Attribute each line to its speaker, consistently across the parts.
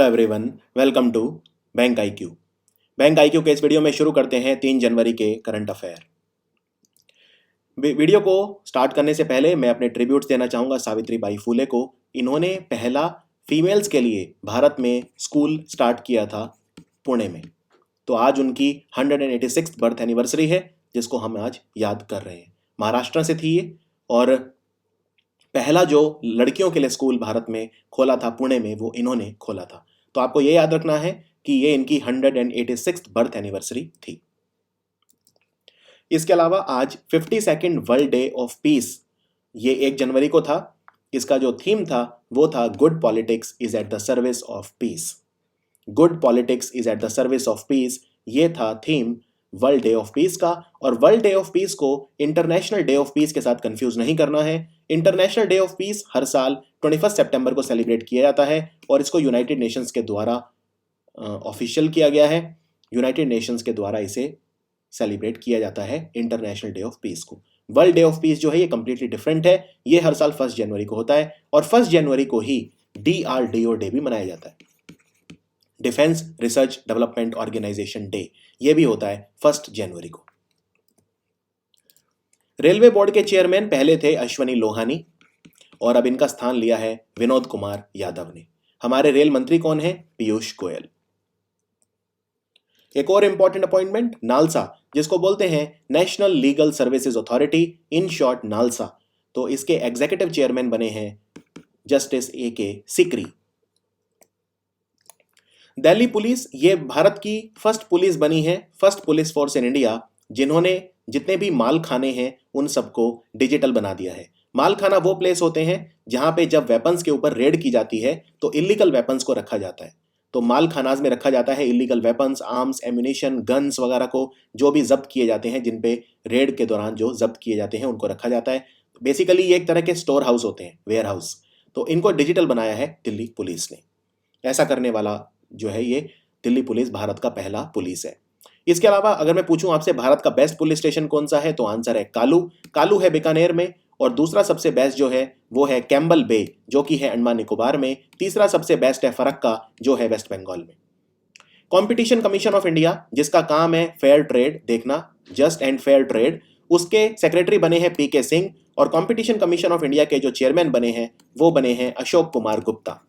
Speaker 1: Hello everyone, welcome to bank IQ. Bank IQ के इस video में शुरू करते हैं 3 जनवरी के करंट अफेयर। वीडियो को स्टार्ट करने से पहले मैं अपने ट्रिब्यूट्स देना चाहूँगा सावित्री बाई फुले को। इन्होंने पहला फीमेल्स के लिए भारत में स्कूल स्टार्ट किया था पुणे में। तो आज उनकी 186th बर्थ एनिवर्सरी है, जिसको हम आज याद कर रहे हैं। महाराष्ट्र से थी ये, और पहला जो लड़कियों के लिए स्कूल भारत में खोला था पुणे में, वो इन्होंने खोला था। तो आपको ये याद रखना है कि ये इनकी 186th बर्थ एनिवर्सरी थी। इसके अलावा आज 52nd world day of peace, ये 1 जनवरी को था। इसका जो थीम था वो था good politics is at the service of peace. Good politics is at the service of peace, ये था theme world day of peace का। और वर्ल्ड डे ऑफ पीस को इंटरनेशनल डे ऑफ पीस के साथ कंफ्यूज नहीं करना है। इंटरनेशनल डे ऑफ पीस हर साल 21 सितंबर को सेलिब्रेट किया जाता है, और इसको यूनाइटेड नेशंस के द्वारा ऑफिशियल किया गया है। यूनाइटेड नेशंस के द्वारा इसे सेलिब्रेट किया जाता है इंटरनेशनल डे ऑफ पीस को। वर्ल्ड डे ऑफ पीस जो है ये कंप्लीटली डिफरेंट है। ये हर साल 1 जनवरी को होता है, और 1 जनवरी को ही DRDO डे भी मनाया जाता है, defence research development organisation day. ये भी होता है 1 जनवरी को। रेलवे बोर्ड के चेयरमैन पहले थे अश्वनी लोहानी, और अब इनका स्थान लिया है विनोद कुमार यादव ने। हमारे रेल मंत्री कौन है? पीयूष गोयल। एक और इंपॉर्टेंट अपॉइंटमेंट, नालसा, जिसको बोलते हैं national legal services authority, in short NALSA. तो इसके एग्जीक्यूटिव चेयरमैन बने हैं justice AK Sikri. Delhi police, ये भारत की फर्स्ट पुलिस बनी है, first police force in India, जिन्होंने जितने भी माल खाने हैं उन सबको डिजिटल बना दिया है। माल खाना वो प्लेस होते हैं जहां पे जब वेपन्स के ऊपर रेड की जाती है तो इलीगल वेपन्स को रखा जाता है। तो माल खानाज में रखा जाता है illegal weapons, arms, ammunition, guns वगैरह को, जो भी जब्त किए जाते हैं, जिन पे रेड के दौरान जो जब्त किए जाते हैं उनको रखा जाता है। बेसिकली ये एक तरह के स्टोर हाउस होते हैं, वेयर हाउस। तो इनको डिजिटल बनाया है दिल्ली पुलिस ने। ऐसा करने वाला जो है ये दिल्ली पुलिस भारत का पहला पुलिस है। इसके अलावा अगर मैं पूछूं आपसे भारत का बेस्ट पुलिस स्टेशन कौन सा है, तो आंसर है कालू। कालू है बीकानेर में, और दूसरा सबसे बेस्ट जो है वो है कैम्बल बे, जो कि है अंडमान निकोबार में। तीसरा सबसे बेस्ट है फरक्का, जो है वेस्ट बंगाल में। कंपटीशन कमीशन ऑफ इंडिया, जिसका काम है फेयर ट्रेड देखना, जस्ट एंड फेयर ट्रेड, उसके सेक्रेटरी बने हैं PK सिंह, और कंपटीशन कमीशन ऑफ इंडिया के जो चेयरमैन बने हैं वो बने हैं अशोक कुमार गुप्ता।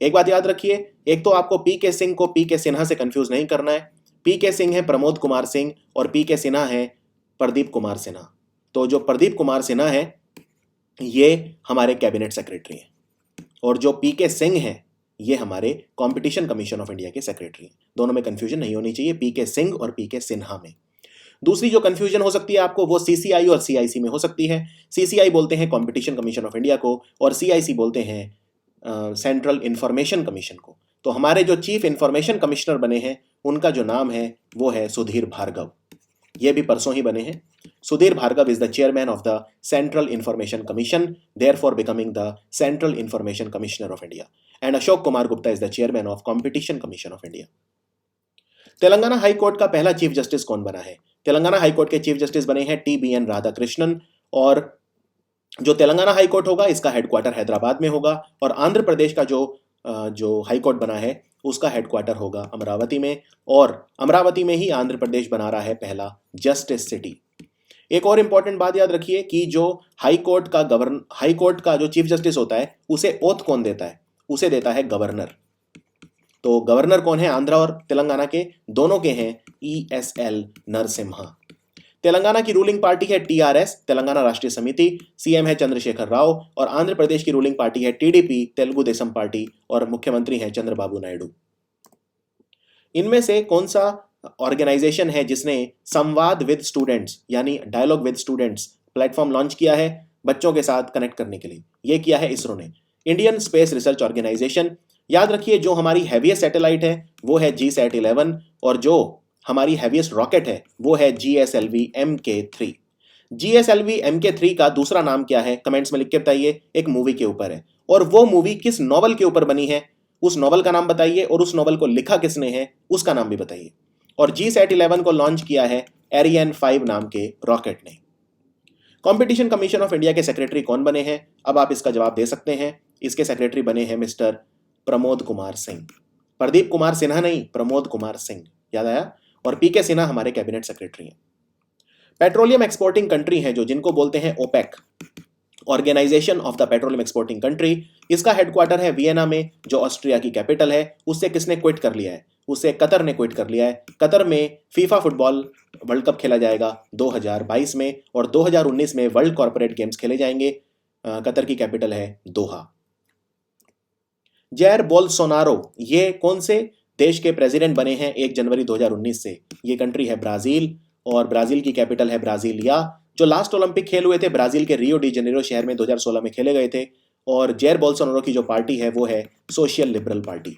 Speaker 1: एक बात याद रखिए, एक तो आपको PK सिंह को PK सिन्हा से कंफ्यूज नहीं करना है। PK सिंह है प्रमोद कुमार सिंह, और PK सिन्हा है प्रदीप कुमार सिन्हा। तो जो प्रदीप कुमार सिन्हा है ये हमारे कैबिनेट सेक्रेटरी हैं, और जो PK सिंह है ये हमारे कंपटीशन कमीशन ऑफ इंडिया के सेक्रेटरी हैं। दोनों में कंफ्यूजन नहीं होनी चाहिए, PK सिंह और PK सिन्हा में। दूसरी जो कंफ्यूजन हो सकती है आपको, वो CCI और CIC में हो सकती है। CCI बोलते हैं कंपटीशन कमीशन ऑफ इंडिया को, और CIC बोलते हैं सेंट्रल इंफॉर्मेशन कमीशन को। तो हमारे जो चीफ इंफॉर्मेशन कमिश्नर बने हैं उनका जो नाम है वो है सुधीर भार्गव। ये भी परसों ही बने हैं। Sudhir Bhargava is the chairman of the central information commission, therefore becoming the central information commissioner of India. And Ashok Kumar Gupta is the chairman of competition commission of India. Telangana high court का पहला चीफ जस्टिस कौन बना है? तेलंगाना हाई कोर्ट के chief justice बने हैं TBN Radhakrishnan, और जो तेलंगाना हाई कोर्ट होगा इसका हेडक्वार्टर हैदराबाद में होगा, और आंध्र प्रदेश का जो हाई कोर्ट बना है उसका हेडक्वार्टर होगा अमरावती में, और अमरावती में ही आंध्र प्रदेश बना रहा है पहला जस्टिस सिटी। एक और इंपॉर्टेंट बात याद रखिए कि जो हाई कोर्ट का जो चीफ जस्टिस होता है उसे ओथ कौन देता है? उसे देता है गवर्नर। तो गवर्नर कौन है आंध्र और तेलंगाना के? दोनों के हैं ESL नरसिम्हा। तेलंगाना की रूलिंग पार्टी है TRS, तेलंगाना राष्ट्रीय समिति, CM है चंद्रशेखर राव, और आंध्र प्रदेश की रूलिंग पार्टी है TDP, तेलुगु देशम पार्टी, और मुख्यमंत्री हैं चंद्रबाबू नायडू। इनमें से कौन सा ऑर्गेनाइजेशन है जिसने संवाद विद स्टूडेंट्स यानी dialogue with students platform launch किया है बच्चों के साथ कनेक्ट करने के लिए? ये किया है इसरो ने, इंडियन स्पेस रिसर्च ऑर्गेनाइजेशन। याद रखिए जो हमारी हैवीएस्ट सैटेलाइट है वो है GSAT-11, और जो हमारी हैवीएस्ट रॉकेट है वो है GSLV MK3। GSLV MK3 का दूसरा नाम क्या है? कमेंट्स में लिख के बताइए। एक मूवी के ऊपर है, और वो मूवी किस नॉवल के ऊपर बनी है उस नॉवल का नाम बताइए, और उस नॉवल को लिखा किसने है उसका नाम भी बताइए। और GSAT-11 को लॉन्च किया है Ariane 5 नाम के रॉकेट ने। कंपटीशन कमीशन ऑफ इंडिया के सेक्रेटरी कौन बने हैं? अब आप इसका जवाब दे सकते हैं। इसके सेक्रेटरी बने हैं मिस्टर प्रमोद कुमार सिंह। प्रदीप कुमार सिन्हा नहीं, प्रमोद कुमार सिंह, याद आया। और पीके सिन्हा हमारे कैबिनेट सेक्रेटरी हैं। पेट्रोलियम एक्सपोर्टिंग कंट्री हैं जो, जिनको बोलते हैं OPEC, organisation of the petroleum exporting country. इसका हेडक्वार्टर है वियना में, जो ऑस्ट्रिया की कैपिटल है। उससे किसने क्विट कर लिया है? उससे कतर ने क्विट कर लिया है। कतर में फीफा फुटबॉल वर्ल्ड कप खेला जाएगा 2022 में, और 2019 में वर्ल्ड कॉर्पोरेट गेम्स खेले जाएंगे। कतर की कैपिटल है दोहा। जैर बोल्सोनारो ये कौन से देश के प्रेसिडेंट बने हैं 1 जनवरी 2019 से? ये कंट्री है ब्राजील, और ब्राजील की कैपिटल है ब्राजीलिया। जो लास्ट ओलंपिक खेल हुए थे ब्राजील के रियो डी जेनेरो शहर में 2016 में खेले गए थे। और जैर बोल्सोनारो की जो पार्टी है वो है सोशल लिबरल पार्टी,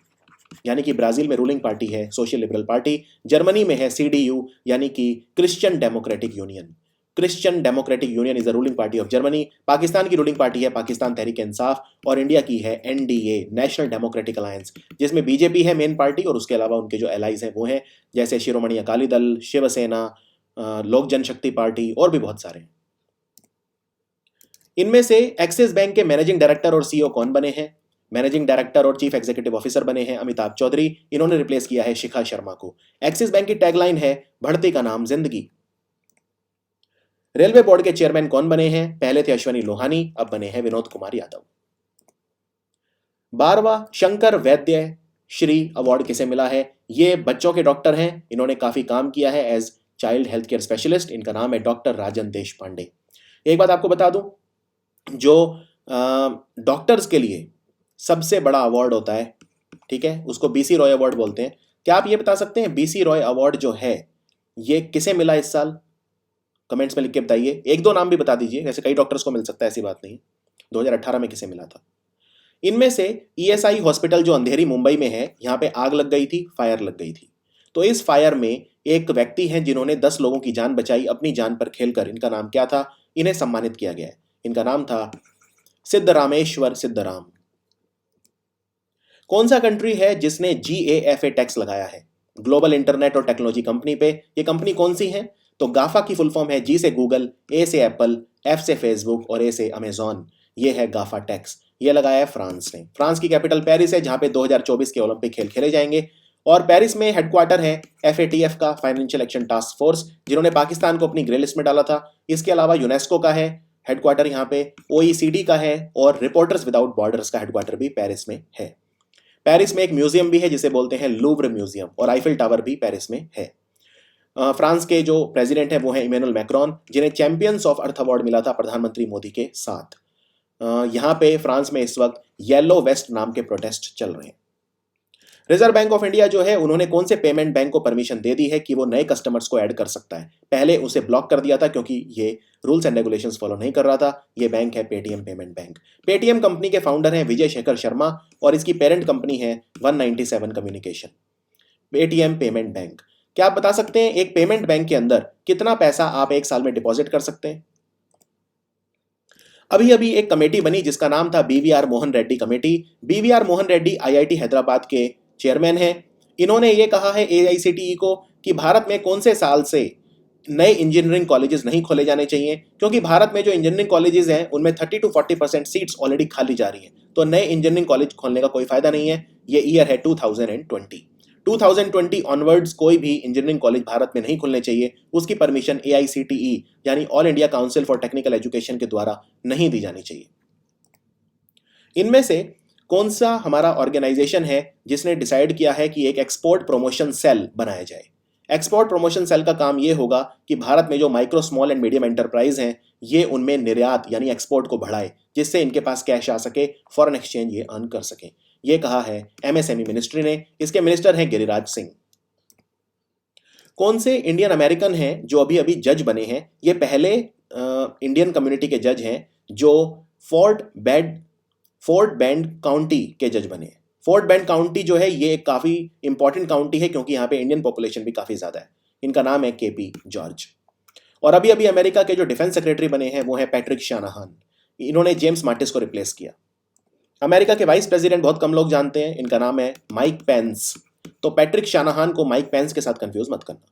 Speaker 1: यानी कि ब्राजील में रूलिंग पार्टी है सोशल लिबरल पार्टी। जर्मनी में है CDU, यानी कि Christian democratic union. Christian democratic union is the ruling party of Germany. Pakistan की रूलिंग पार्टी है पाकिस्तान तहरीक इंसाफ, और इंडिया की है NDA, नेशनल डेमोक्रेटिक अलायंस, जिसमें बीजेपी है मेन पार्टी, और उसके अलावा उनके जो एलाइज हैं वो हैं जैसे शिरोमणि अकाली दल, शिवसेना, लोक जनशक्ति पार्टी, और भी बहुत सारे। इनमें से एक्सिस बैंक के मैनेजिंग डायरेक्टर और CEO कौन बने हैं? मैनेजिंग डायरेक्टर और चीफ एग्जीक्यूटिव ऑफिसर बने हैं अमिताभ चौधरी। इन्होंने रिप्लेस किया है शिखा शर्मा को। एक्सिस बैंक की टैगलाइन है बढ़ती का नाम जिंदगी। रेलवे बोर्ड के चेयरमैन कौन बने हैं? पहले थे अश्वनी लोहानी, अब बने हैं विनोद कुमार यादव। 12वां शंकर वैद्य श्री अवार्ड किसे मिला है? ये बच्चों के डॉक्टर हैं, इन्होंने काफी काम किया है as child health care specialist. इनका नाम है डॉक्टर राजन देश पांडे। एक बात आपको बता दूं, जो डॉक्टर्स के लिए सबसे बड़ा अवार्ड होता है, ठीक है, उसको BC रॉय अवार्ड बोलते हैं। क्या आप ये बता सकते हैं BC रॉय अवार्ड जो है ये किसे मिला इस साल? कमेंट्स में लिख के बताइए। 1-2 नाम भी बता दीजिए, वैसे कई डॉक्टर्स को मिल सकता है, ऐसी बात नहीं। 2018 में किसे मिला था? इनमें से ESI हॉस्पिटल जो अंधेरी मुंबई में है, यहाँ पे आग लग गई थी, फायर लग गई थी। तो इस फायर में एक व्यक्ति हैं जिन्होंने 10 लोगों की जान बचाई अपनी जान पर खेलकर। इनका नाम क्या था? इन्हें सम्मानित किया गया है। इनका नाम था सिद्धरामेश्वर सिद्धराम। कौन सा कंट्री है जिसने GAFA टैक्स लगाया है ग्लोबल इंटरनेट और टेक्नोलॉजी कंपनी पे? ये कंपनी कौन सी है? तो गाफा की फुल फॉर्म है G से गूगल, A से एप्पल, F से फेसबुक और A से अमेजॉन। ये है गाफा टैक्स। ये लगाया है फ्रांस ने। फ्रांस की कैपिटल पेरिस है, जहां पे 2024 के ओलंपिक खेल खेले जाएंगे। और पेरिस में हेडक्वार्टर है FATF का, फाइनेंशियल एक्शन टास्क फोर्स, जिन्होंने पाकिस्तान को अपनी ग्रे लिस्ट में डाला था। इसके अलावा यूनेस्को का है हेडक्वार्टर यहाँ पे, OECD का है, और रिपोर्टर्स विदाउट बॉर्डर्स का हेडक्वार्टर भी पेरिस में है। पेरिस में एक म्यूजियम भी है जिसे बोलते हैं लूव्र म्यूजियम, और आईफिल टावर भी पेरिस में है। फ्रांस के जो प्रेसिडेंट है वो है इमैनुअल मैक्रोन, जिन्हें चैंपियंस ऑफ अर्थ अवार्ड मिला था प्रधानमंत्री मोदी के साथ। यहाँ पे फ्रांस में इस वक्त येलो वेस्ट नाम के प्रोटेस्ट चल रहे हैं। रिजर्व बैंक ऑफ इंडिया जो है, उन्होंने कौन से पेमेंट बैंक को परमिशन दे दी है कि वो नए कस्टमर्स को ऐड कर सकता है? पहले उसे ब्लॉक कर दिया था क्योंकि ये रूल्स एंड रेगुलेशंस फॉलो नहीं कर रहा था। ये बैंक है Paytm payment bank. Paytm company के फाउंडर हैं विजय शेखर शर्मा, और इसकी पेरेंट कंपनी है 197 कम्युनिकेशन। Paytm payment bank. क्या आप बता सकते हैं एक पेमेंट बैंक के अंदर कितना पैसा आप एक साल में डिपॉजिट कर सकते हैं? अभी अभी एक कमेटी बनी जिसका नाम था BVR Mohan Reddy committee. BVR Mohan Reddy IIT Hyderabad के चेयरमैन हैं। इन्होंने ये कहा है AICTE को कि भारत में कौन से साल से नए इंजीनियरिंग कॉलेजेस नहीं खोले जाने चाहिए, क्योंकि भारत में जो इंजीनियरिंग कॉलेजेस हैं उनमें 30 to 40% सीट्स ऑलरेडी खाली जा रही हैं। तो नए इंजीनियरिंग कॉलेज खोलने का कोई फायदा नहीं है। ये ईयर है 2020 ऑनवर्ड्स कोई भी इंजीनियरिंग कॉलेज भारत में नहीं खुलने चाहिए। उसकी परमिशन AICTE यानी all India council for technical education के द्वारा नहीं दी जानी चाहिए। इनमें से कौन सा हमारा ऑर्गेनाइजेशन है जिसने डिसाइड किया है कि एक एक्सपोर्ट प्रमोशन सेल बनाया जाए? एक्सपोर्ट प्रमोशन सेल का काम ये होगा कि भारत में जो micro small and medium enterprise हैं, ये उनमें निर्यात यानी एक्सपोर्ट को बढ़ाए, जिससे इनके पास कैश आ सके, फॉरेन एक्सचेंज ये अर्न कर सके। ये कहा है MSME मिनिस्ट्री ने। इसके मिनिस्टर हैं गिरिराज सिंह। कौन से इंडियन अमेरिकन हैं जो अभी अभी जज बने हैं? ये पहले इंडियन कम्युनिटी के जज हैं जो फोर्ट बेंड काउंटी के जज बने हैं। फोर्ट बेंड काउंटी जो है ये एक काफी इंपॉर्टेंट काउंटी है क्योंकि यहाँ पे इंडियन पॉपुलेशन भी काफी ज्यादा है। इनका नाम है KP जॉर्ज। और अभी अभी अमेरिका के जो डिफेंस सेक्रेटरी बने हैं वो है पैट्रिक शानाहान। इन्होंने जेम्स माटिस को रिप्लेस किया। अमेरिका के वाइस प्रेसिडेंट बहुत कम लोग जानते हैं, इनका नाम है माइक पेंस। तो पैट्रिक शानाहान को माइक पेंस के साथ कंफ्यूज मत करना।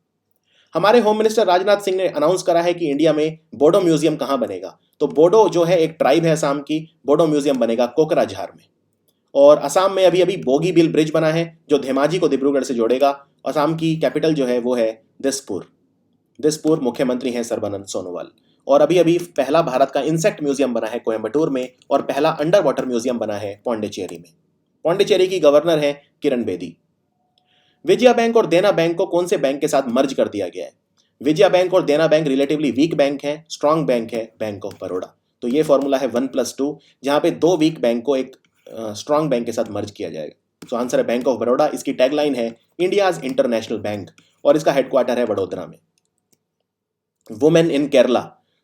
Speaker 1: हमारे होम मिनिस्टर राजनाथ सिंह ने अनाउंस करा है कि इंडिया में बोडो म्यूजियम कहाँ बनेगा। तो बोडो जो है एक ट्राइब है असम की, बोडो म्यूजियम बनेगा कोकराझार में। और असम में अभी अभी बोगीबिल ब्रिज बना है जो धेमाजी को डिब्रूगढ़ से जोड़ेगा। असम की कैपिटल जो है वो है दिसपुर। दिसपुर मुख्यमंत्री हैं सर्बानंद सोनोवाल। और अभी अभी पहला भारत का इंसेक्ट म्यूजियम बना है कोयम्बटूर में, और पहला अंडर वाटर म्यूजियम बना है पौंडीचेरी में। पौंडीचेरी की गवर्नर है किरण बेदी। विजया बैंक और देना बैंक को कौन से बैंक के साथ मर्ज कर दिया गया है? विजया बैंक और देना बैंक रिलेटिवली वीक बैंक है, स्ट्रॉन्ग बैंक है बैंक ऑफ बड़ौदा। तो ये फॉर्मूला है 1+2, जहां पे 2 वीक बैंक को एक स्ट्रॉन्ग बैंक के साथ मर्ज किया जाएगा। तो आंसर है बैंक ऑफ बड़ौदा। इसकी टैगलाइन है इंडियाज इंटरनेशनल बैंक, और इसका हेडक्वार्टर है वडोदरा में। Women in Kerala.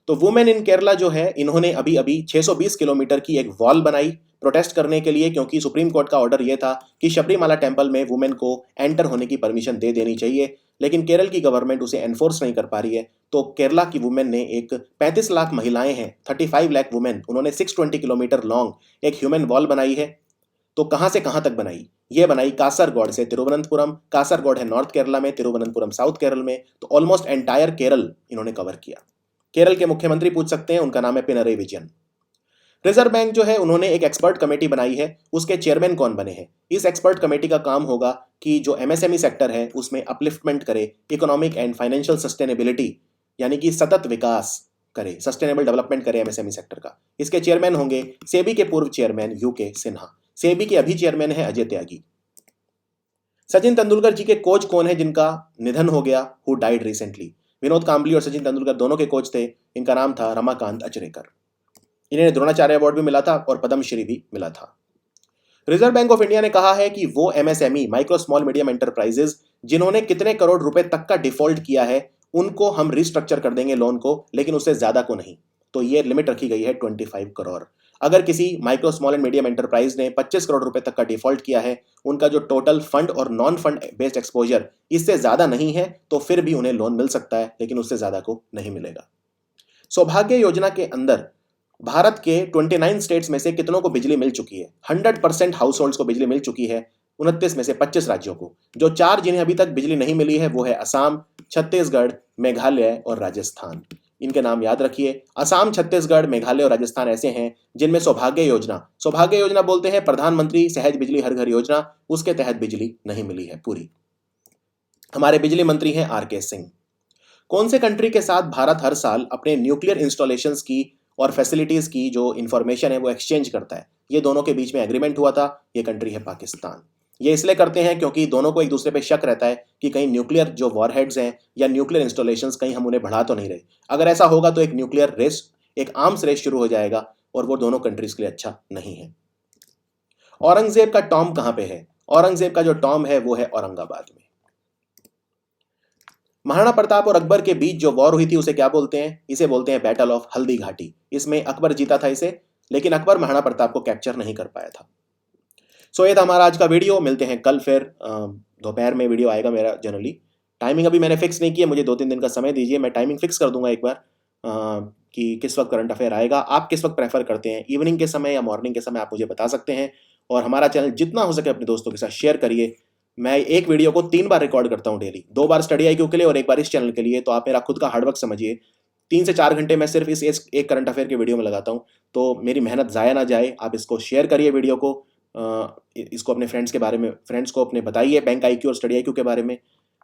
Speaker 1: तो वुमेन इन केरला जो है, इन्होंने अभी अभी 620 किलोमीटर की एक वॉल बनाई प्रोटेस्ट करने के लिए, क्योंकि सुप्रीम कोर्ट का ऑर्डर यह था कि शबरीमाला टेंपल में वुमेन को एंटर होने की परमिशन दे देनी चाहिए, लेकिन केरल की गवर्नमेंट उसे एनफोर्स नहीं कर पा रही है। तो केरला की वुमेन ने एक 35 लाख महिलाएं हैं, 35 लाख वुमेन, उन्होंने 620 किलोमीटर लॉन्ग एक ह्यूमन वॉल बनाई है। तो कहां से कहां तक बनाई? ये बनाई कासरगोड से तिरुवनंतपुरम। कासरगोड है नॉर्थ केरला में, तिरुवनंतपुरम साउथ केरल में। तो ऑलमोस्ट एंटायर केरल इन्होंने कवर किया। केरल के मुख्यमंत्री पूछ सकते हैं, उनका नाम है पिनरई विजयन। रिजर्व बैंक जो है, उन्होंने एक एक्सपर्ट कमेटी बनाई है, उसके चेयरमैन कौन बने हैं? इस एक्सपर्ट कमेटी का काम होगा कि जो एमएसएमई सेक्टर है उसमें अपलिफ्टमेंट करे, इकोनॉमिक एंड फाइनेंशियल सस्टेनेबिलिटी यानी कि सतत विकास करे, सस्टेनेबल डेवलपमेंट करे एमएसएमई सेक्टर का। इसके चेयरमैन होंगे सेबी के पूर्व चेयरमैन यूके सिन्हा। सेबी के अभी चेयरमैन है अजय त्यागी। सचिन तेंदुलकर जी के कोच कौन है जिनका निधन हो गया, who died recently? Vinod Kambli और सचिन तेंदुलकर दोनों के कोच थे। इनका नाम था रमाकांत अचरेकर। इन्हें द्रोणाचार्य अवार्ड भी मिला था और पद्मश्री भी मिला था। रिजर्व बैंक ऑफ इंडिया ने कहा है कि वो MSME, micro small medium enterprises, जिन्होंने कितने करोड़ रुपए तक का डिफॉल्ट किया है, उनको हम रिस्ट्रक्चर कर देंगे लोन को, लेकिन उससे ज्यादा को नहीं। तो ये लिमिट रखी गई है 25 करोड़। अगर किसी micro small and medium enterprise ने 25 करोड़ रुपए तक का डिफॉल्ट किया है, उनका जो टोटल फंड और नॉन फंड बेस्ड एक्सपोजर इससे ज्यादा नहीं है, तो फिर भी उन्हें लोन मिल सकता है, लेकिन उससे ज्यादा को नहीं मिलेगा। सौभाग्य योजना के अंदर भारत के 29 स्टेट्स में से कितनों को बिजली मिल चुकी है? 100% हाउस होल्ड्स को बिजली मिल चुकी है, 29 में से 25 राज्यों को। जो 4 जिन्हें अभी तक बिजली नहीं मिली है वो है असम, छत्तीसगढ़, मेघालय और राजस्थान। इनके नाम याद रखिए। असम, छत्तीसगढ़, मेघालय और राजस्थान ऐसे हैं जिनमें सौभाग्य योजना बोलते हैं प्रधानमंत्री सहज बिजली हर घर योजना, उसके तहत बिजली नहीं मिली है पूरी। हमारे बिजली मंत्री हैं आर.के. सिंह। कौन से कंट्री के साथ भारत हर साल अपने न्यूक्लियर इंस्टॉलेशंस की और फैसिलिटीज की जो इंफॉर्मेशन है वो एक्सचेंज करता है? ये दोनों के बीच में एग्रीमेंट हुआ था। ये कंट्री है पाकिस्तान। ये इसलिए करते हैं क्योंकि दोनों को एक दूसरे पे शक रहता है कि कहीं न्यूक्लियर जो वॉरहेड्स हैं या न्यूक्लियर इंस्टॉलेशंस कहीं हम उन्हें बढ़ा तो नहीं रहे। अगर ऐसा होगा तो एक न्यूक्लियर रेस, एक आर्म्स रेस शुरू हो जाएगा, और वो दोनों कंट्रीज के लिए अच्छा नहीं है। औरंगजेब का टॉम कहां पे है? औरंगजेब का जो टॉम है वो है औरंगाबाद में। महाराणा प्रताप और अकबर के बीच जो वॉर हुई थी उसे क्या बोलते हैं? इसे बोलते हैं बैटल ऑफ हल्दी घाटी। इसमें अकबर जीता था इसे, लेकिन अकबर महाराणा प्रताप को कैप्चर नहीं कर पाया था। सो ये था हमारा आज का वीडियो। मिलते हैं कल फिर। दोपहर में वीडियो आएगा मेरा जनरली। टाइमिंग अभी मैंने फिक्स नहीं की है, मुझे 2-3 दिन का समय दीजिए, मैं टाइमिंग फिक्स कर दूंगा एक बार कि किस वक्त करंट अफेयर आएगा। आप किस वक्त प्रेफर करते हैं, इवनिंग के समय या मॉर्निंग के समय, आप मुझे बता सकते हैं। और हमारा चैनल जितना हो सके अपने दोस्तों के साथ शेयर करिए। मैं एक वीडियो को 3 बार रिकॉर्ड करता हूँ डेली, 2 बार स्टडी IQ के लिए और 1 बार इस चैनल के लिए। तो आप मेरा खुद का हार्डवर्क समझिए। 3 से 4 घंटे मैं सिर्फ इस एक करंट अफेयर के वीडियो में लगाता हूँ, तो मेरी मेहनत ज़ाया ना जाए। आप इसको शेयर करिए वीडियो को, इसको अपने फ्रेंड्स को अपने बताइए बैंक IQ और स्टडी IQ के बारे में।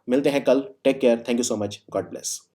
Speaker 1: मिलते हैं कल। Take care. Thank you so much. God bless.